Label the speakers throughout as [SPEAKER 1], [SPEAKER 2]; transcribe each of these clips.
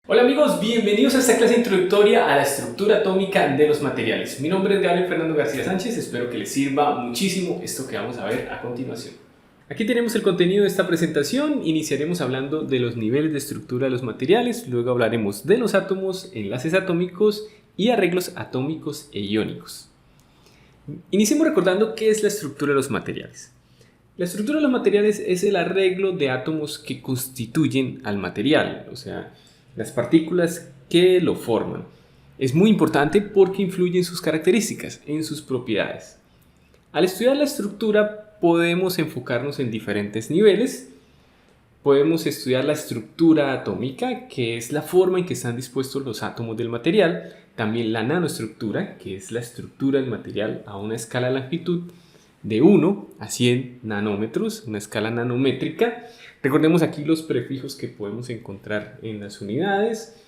[SPEAKER 1] Hola amigos, bienvenidos a esta clase introductoria a la estructura atómica de los materiales. Mi nombre es Gabriel Fernando García Sánchez, espero que les sirva muchísimo esto que vamos a ver a continuación. Aquí tenemos el contenido de esta presentación, iniciaremos hablando de los niveles de estructura de los materiales, luego hablaremos de los átomos, enlaces atómicos y arreglos atómicos e iónicos. Iniciemos recordando qué es la estructura de los materiales. La estructura de los materiales es el arreglo de átomos que constituyen al material, o sea, las partículas que lo forman. Es muy importante porque influye en sus características, en sus propiedades. Al estudiar la estructura podemos enfocarnos en diferentes niveles. Podemos estudiar la estructura atómica, que es la forma en que están dispuestos los átomos del material. También la nanoestructura, que es la estructura del material a una escala de longitud de 1 a 100 nanómetros, una escala nanométrica. Recordemos aquí los prefijos que podemos encontrar en las unidades.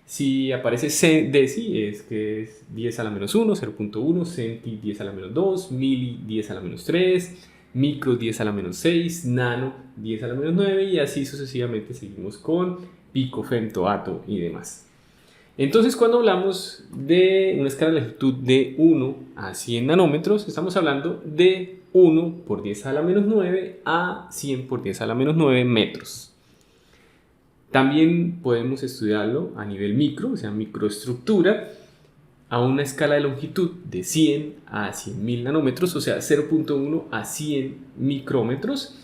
[SPEAKER 1] Si aparece deci, es que es 10 a la menos 1, 0.1, centi 10 a la menos 2, mili 10 a la menos 3, micro 10 a la menos 6, nano 10 a la menos 9 y así sucesivamente seguimos con pico, femto, ato y demás. Entonces, cuando hablamos de una escala de longitud de 1 a 100 nanómetros, estamos hablando de 1 por 10 a la menos 9 a 100 por 10 a la menos 9 metros. También podemos estudiarlo a nivel micro, o sea, microestructura, a una escala de longitud de 100 a 100.000 nanómetros, o sea, 0.1 a 100 micrómetros.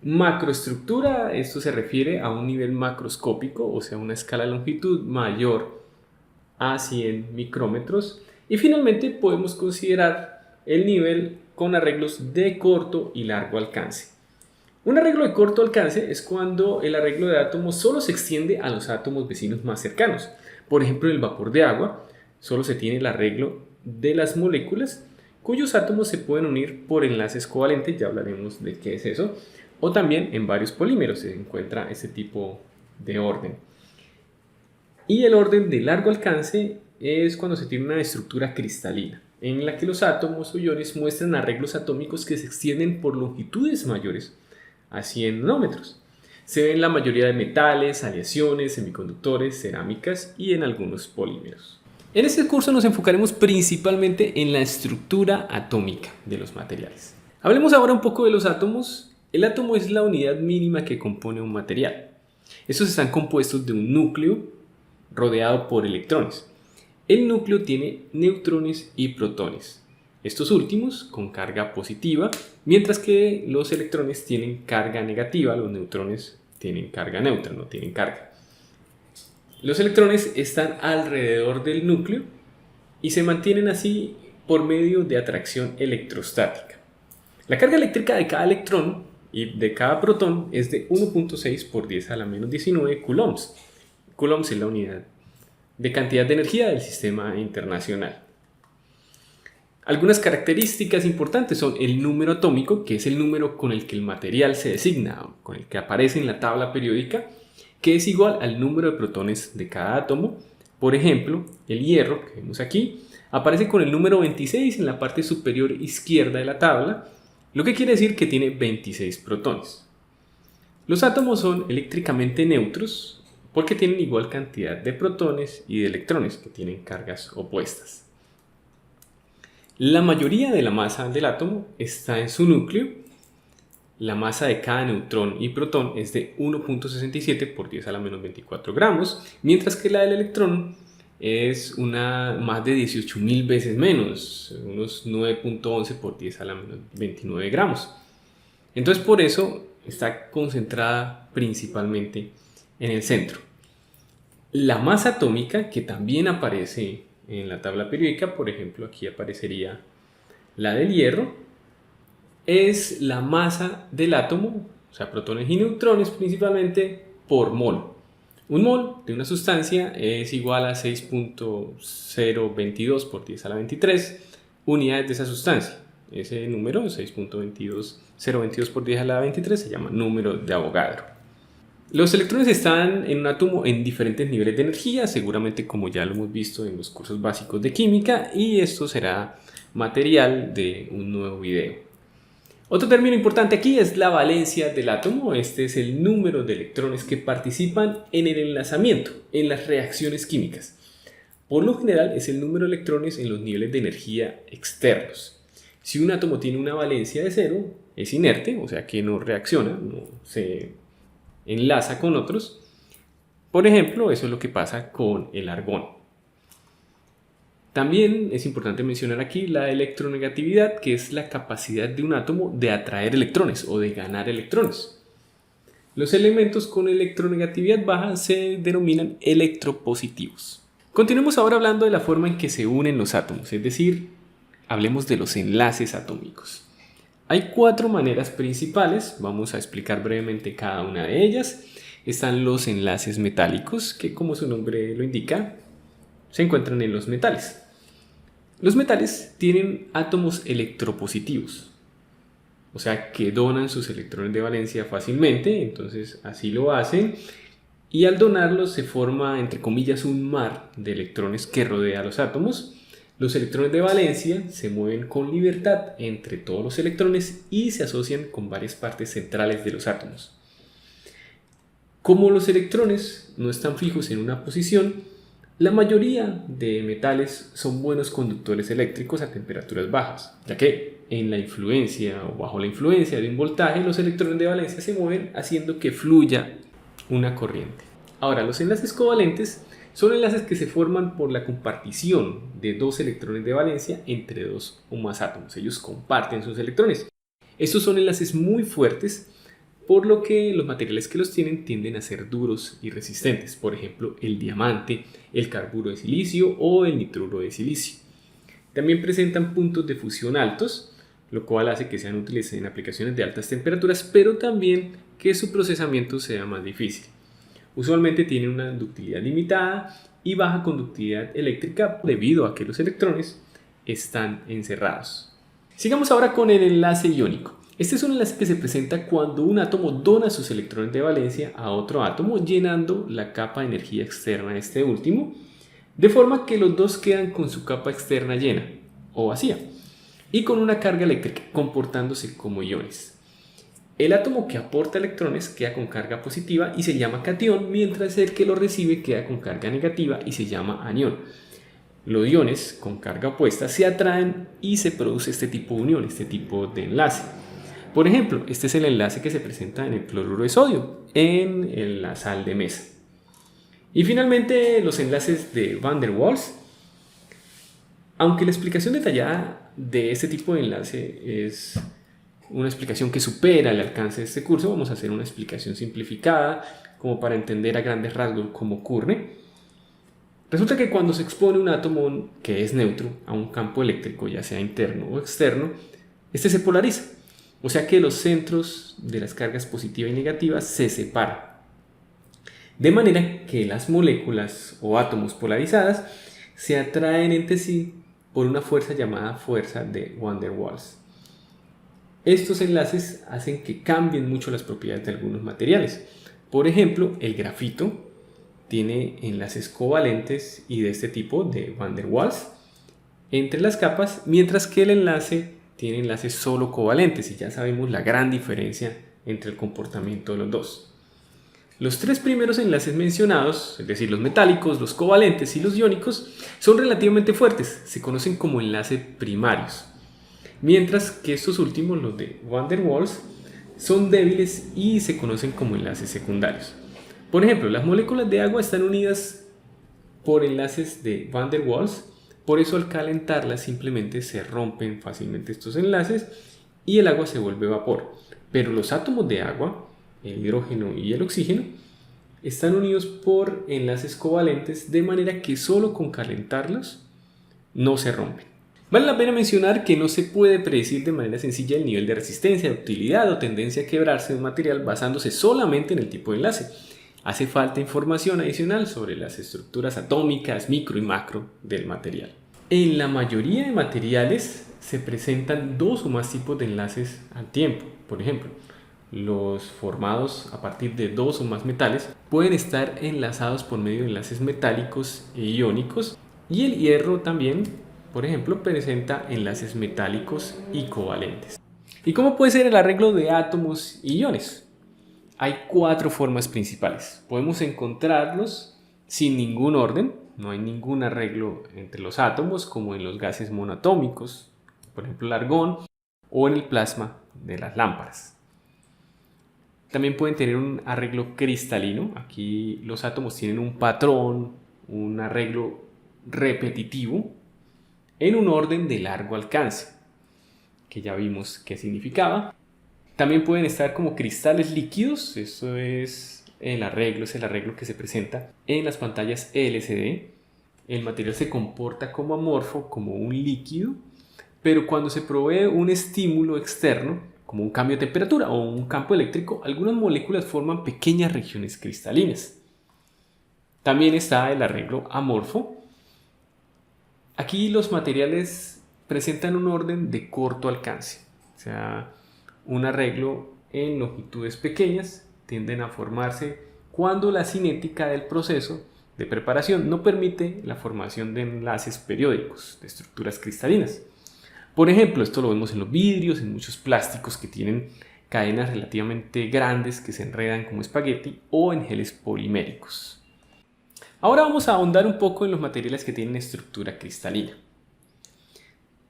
[SPEAKER 1] Macroestructura, esto se refiere a un nivel macroscópico, o sea, una escala de longitud mayor a 100 micrómetros. Y finalmente podemos considerar el nivel con arreglos de corto y largo alcance. Un arreglo de corto alcance es cuando el arreglo de átomos solo se extiende a los átomos vecinos más cercanos. Por ejemplo, en el vapor de agua solo se tiene el arreglo de las moléculas cuyos átomos se pueden unir por enlaces covalentes, ya hablaremos de qué es eso, o también en varios polímeros se encuentra ese tipo de orden. Y el orden de largo alcance es cuando se tiene una estructura cristalina, en la que los átomos o iones muestran arreglos atómicos que se extienden por longitudes mayores a 100 nanómetros. Se ve en la mayoría de metales, aleaciones, semiconductores, cerámicas y en algunos polímeros. En este curso nos enfocaremos principalmente en la estructura atómica de los materiales. Hablemos ahora un poco de los átomos. El átomo es la unidad mínima que compone un material. Estos están compuestos de un núcleo rodeado por electrones. El núcleo tiene neutrones y protones, estos últimos con carga positiva, mientras que los electrones tienen carga negativa, los neutrones tienen carga neutra, no tienen carga. Los electrones están alrededor del núcleo y se mantienen así por medio de atracción electrostática. La carga eléctrica de cada electrón y de cada protón es de 1.6 por 10 a la menos 19 coulombs. Coulombs es la unidad de cantidad de energía del sistema internacional. Algunas características importantes son el número atómico, que es el número con el que el material se designa, con el que aparece en la tabla periódica, que es igual al número de protones de cada átomo. Por ejemplo, el hierro, que vemos aquí, aparece con el número 26 en la parte superior izquierda de la tabla, lo que quiere decir que tiene 26 protones. Los átomos son eléctricamente neutros porque tienen igual cantidad de protones y de electrones que tienen cargas opuestas. La mayoría de la masa del átomo está en su núcleo. La masa de cada neutrón y protón es de 1.67 por 10 a la menos 24 gramos, mientras que la del electrón es más de 18.000 veces menos, unos 9.11 por 10 a la menos 29 gramos. Entonces por eso está concentrada principalmente en el centro. La masa atómica, que también aparece en la tabla periódica, por ejemplo aquí aparecería la del hierro, es la masa del átomo, o sea protones y neutrones principalmente, por mol. Un mol de una sustancia es igual a 6.022 por 10 a la 23 unidades de esa sustancia. Ese número, 6.022 por 10 a la 23, se llama número de Avogadro. Los electrones están en un átomo en diferentes niveles de energía, seguramente como ya lo hemos visto en los cursos básicos de química, y esto será material de un nuevo video. Otro término importante aquí es la valencia del átomo. Este es el número de electrones que participan en el enlazamiento, en las reacciones químicas. Por lo general es el número de electrones en los niveles de energía externos. Si un átomo tiene una valencia de 0, es inerte, o sea que no reacciona, no se enlaza con otros. Por ejemplo, eso es lo que pasa con el argón. También es importante mencionar aquí la electronegatividad, que es la capacidad de un átomo de atraer electrones o de ganar electrones. Los elementos con electronegatividad baja se denominan electropositivos. Continuemos ahora hablando de la forma en que se unen los átomos, es decir, hablemos de los enlaces atómicos. Hay 4 maneras principales, vamos a explicar brevemente cada una de ellas. Están los enlaces metálicos, que como su nombre lo indica, se encuentran en los metales. Los metales tienen átomos electropositivos, o sea que donan sus electrones de valencia fácilmente, entonces así lo hacen, y al donarlos se forma, entre comillas, un mar de electrones que rodea a los átomos. Los electrones de valencia se mueven con libertad entre todos los electrones y se asocian con varias partes centrales de los átomos. Como los electrones no están fijos en una posición, la mayoría de metales son buenos conductores eléctricos a temperaturas bajas, ya que en la influencia o bajo la influencia de un voltaje los electrones de valencia se mueven haciendo que fluya una corriente. Ahora, los enlaces covalentes son enlaces que se forman por la compartición de 2 electrones de valencia entre 2 o más átomos. Ellos comparten sus electrones. Estos son enlaces muy fuertes, por lo que los materiales que los tienen tienden a ser duros y resistentes, por ejemplo el diamante, el carburo de silicio o el nitruro de silicio. También presentan puntos de fusión altos, lo cual hace que sean útiles en aplicaciones de altas temperaturas, pero también que su procesamiento sea más difícil. Usualmente tienen una ductilidad limitada y baja conductividad eléctrica debido a que los electrones están encerrados. Sigamos ahora con el enlace iónico. Este es un enlace que se presenta cuando un átomo dona sus electrones de valencia a otro átomo, llenando la capa de energía externa de este último, de forma que los dos quedan con su capa externa llena o vacía y con una carga eléctrica, comportándose como iones. El átomo que aporta electrones queda con carga positiva y se llama catión, mientras el que lo recibe queda con carga negativa y se llama anión. Los iones con carga opuesta se atraen y se produce este tipo de unión, este tipo de enlace. Por ejemplo, este es el enlace que se presenta en el cloruro de sodio, en la sal de mesa. Y finalmente, los enlaces de Van der Waals. Aunque la explicación detallada de este tipo de enlace es una explicación que supera el alcance de este curso, vamos a hacer una explicación simplificada como para entender a grandes rasgos cómo ocurre. Resulta que cuando se expone un átomo que es neutro a un campo eléctrico, ya sea interno o externo, este se polariza. O sea que los centros de las cargas positiva y negativa se separan. De manera que las moléculas o átomos polarizadas se atraen entre sí por una fuerza llamada fuerza de Van der Waals. Estos enlaces hacen que cambien mucho las propiedades de algunos materiales. Por ejemplo, el grafito tiene enlaces covalentes y de este tipo de Van der Waals entre las capas, mientras que el enlace tiene enlaces solo covalentes y ya sabemos la gran diferencia entre el comportamiento de los dos. Los 3 primeros enlaces mencionados, es decir, los metálicos, los covalentes y los iónicos, son relativamente fuertes, se conocen como enlaces primarios, mientras que estos últimos, los de Van der Waals, son débiles y se conocen como enlaces secundarios. Por ejemplo, las moléculas de agua están unidas por enlaces de Van der Waals. Por eso al calentarlas simplemente se rompen fácilmente estos enlaces y el agua se vuelve vapor. Pero los átomos de agua, el hidrógeno y el oxígeno, están unidos por enlaces covalentes de manera que solo con calentarlos no se rompen. Vale la pena mencionar que no se puede predecir de manera sencilla el nivel de resistencia, ductilidad o tendencia a quebrarse de un material basándose solamente en el tipo de enlace. Hace falta información adicional sobre las estructuras atómicas, micro y macro del material. En la mayoría de materiales se presentan 2 o más tipos de enlaces al tiempo. Por ejemplo, los formados a partir de 2 o más metales pueden estar enlazados por medio de enlaces metálicos e iónicos, y el hierro también, por ejemplo, presenta enlaces metálicos y covalentes. ¿Y cómo puede ser el arreglo de átomos y iones? Hay 4 formas principales. Podemos encontrarlos sin ningún orden, no hay ningún arreglo entre los átomos como en los gases monoatómicos, por ejemplo el argón, o en el plasma de las lámparas. También pueden tener un arreglo cristalino. Aquí los átomos tienen un patrón, un arreglo repetitivo en un orden de largo alcance, que ya vimos qué significaba. También pueden estar como cristales líquidos. Eso es el arreglo que se presenta en las pantallas LCD. El material se comporta como amorfo, como un líquido, pero cuando se provee un estímulo externo, como un cambio de temperatura o un campo eléctrico, algunas moléculas forman pequeñas regiones cristalinas. También está el arreglo amorfo. Aquí los materiales presentan un orden de corto alcance, o sea, un arreglo en longitudes pequeñas tienden a formarse cuando la cinética del proceso de preparación no permite la formación de enlaces periódicos de estructuras cristalinas. Por ejemplo, esto lo vemos en los vidrios, en muchos plásticos que tienen cadenas relativamente grandes que se enredan como espagueti, o en geles poliméricos. Ahora vamos a ahondar un poco en los materiales que tienen estructura cristalina.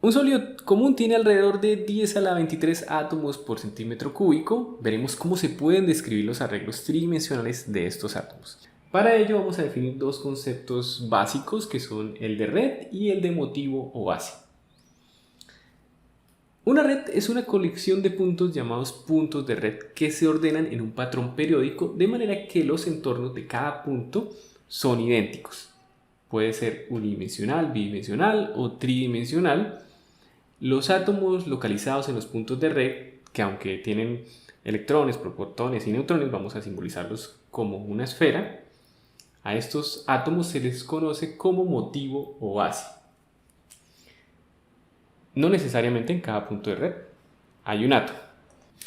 [SPEAKER 1] Un sólido común tiene alrededor de 10 a la 23 átomos por centímetro cúbico. Veremos cómo se pueden describir los arreglos tridimensionales de estos átomos. Para ello vamos a definir dos conceptos básicos que son el de red y el de motivo o base. Una red es una colección de puntos llamados puntos de red que se ordenan en un patrón periódico de manera que los entornos de cada punto son idénticos. Puede ser unidimensional, bidimensional o tridimensional. Los átomos localizados en los puntos de red, que aunque tienen electrones, protones y neutrones, vamos a simbolizarlos como una esfera. A estos átomos se les conoce como motivo o base. No necesariamente en cada punto de red hay un átomo.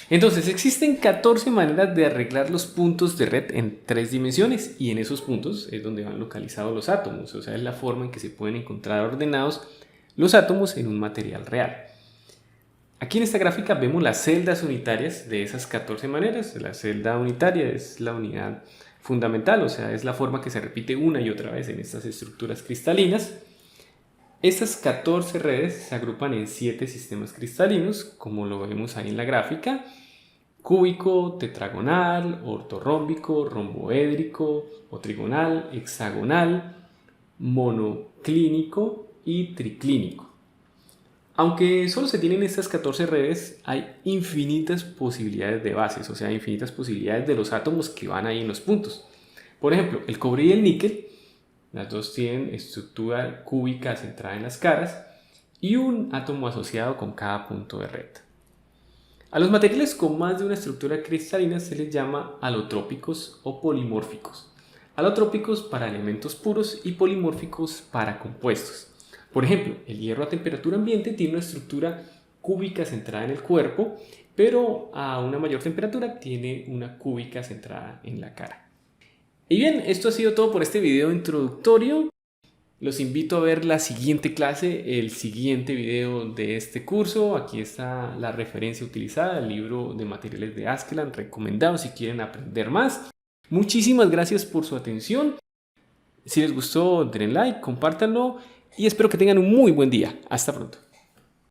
[SPEAKER 1] Entonces existen 14 maneras de arreglar los puntos de red en 3 dimensiones, y en esos puntos es donde van localizados los átomos, o sea, es la forma en que se pueden encontrar ordenados los átomos en un material real. Aquí en esta gráfica vemos las celdas unitarias de esas 14 maneras. La celda unitaria es la unidad fundamental, o sea, es la forma que se repite una y otra vez en estas estructuras cristalinas. Estas 14 redes se agrupan en 7 sistemas cristalinos, como lo vemos ahí en la gráfica: cúbico, tetragonal, ortorrómbico, romboédrico o trigonal, hexagonal, monoclínico y triclínico. Aunque solo se tienen estas 14 redes, hay infinitas posibilidades de bases, o sea, infinitas posibilidades de los átomos que van ahí en los puntos. Por ejemplo, el cobre y el níquel, las dos tienen estructura cúbica centrada en las caras y un átomo asociado con cada punto de red. A los materiales con más de una estructura cristalina se les llama alotrópicos o polimórficos. Alotrópicos para elementos puros y polimórficos para compuestos. Por ejemplo, el hierro a temperatura ambiente tiene una estructura cúbica centrada en el cuerpo, pero a una mayor temperatura tiene una cúbica centrada en la cara. Y bien, esto ha sido todo por este video introductorio. Los invito a ver la siguiente clase, el siguiente video de este curso. Aquí está la referencia utilizada, el libro de materiales de Askeland, recomendado si quieren aprender más. Muchísimas gracias por su atención. Si les gustó, denle like, compártanlo y espero que tengan un muy buen día. Hasta pronto.